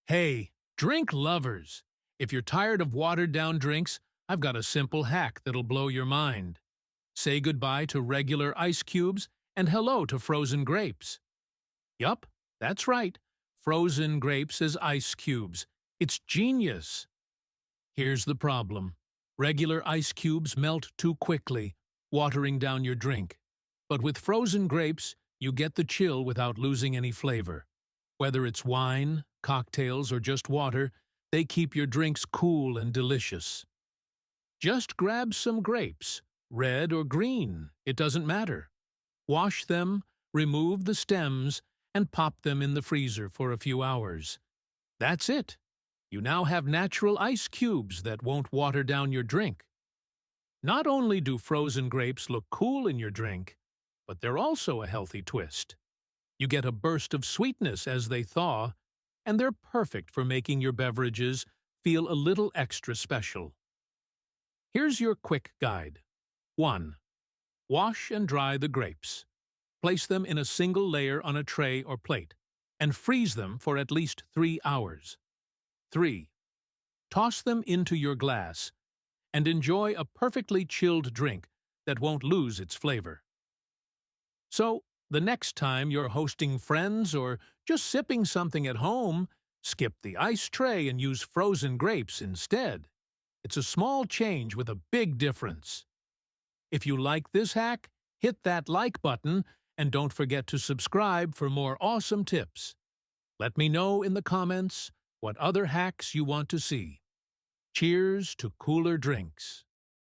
Hey, drink lovers! If you're tired of watered-down drinks, I've got a simple hack that'll blow your mind. Say goodbye to regular ice cubes and hello to frozen grapes. Yup, that's right. Frozen grapes as ice cubes. It's genius. Here's the problem. Regular ice cubes melt too quickly, watering down your drink. But with frozen grapes, you get the chill without losing any flavor. Whether it's wine, cocktails, or just water, they keep your drinks cool and delicious. Just grab some grapes, red or green, it doesn't matter. Wash them, remove the stems, and pop them in the freezer for a few hours. That's it. You now have natural ice cubes that won't water down your drink. Not only do frozen grapes look cool in your drink, but they're also a healthy twist. You get a burst of sweetness as they thaw, and they're perfect for making your beverages feel a little extra special. Here's your quick guide. 1. Wash and dry the grapes. Place them in a single layer on a tray or plate, and freeze them for at least 3 hours. 3. Toss them into your glass, and enjoy a perfectly chilled drink that won't lose its flavor. So, the next time you're hosting friends or just sipping something at home, skip the ice tray and use frozen grapes instead. It's a small change with a big difference. If you like this hack, hit that like button and don't forget to subscribe for more awesome tips. Let me know in the comments what other hacks you want to see. Cheers to cooler drinks.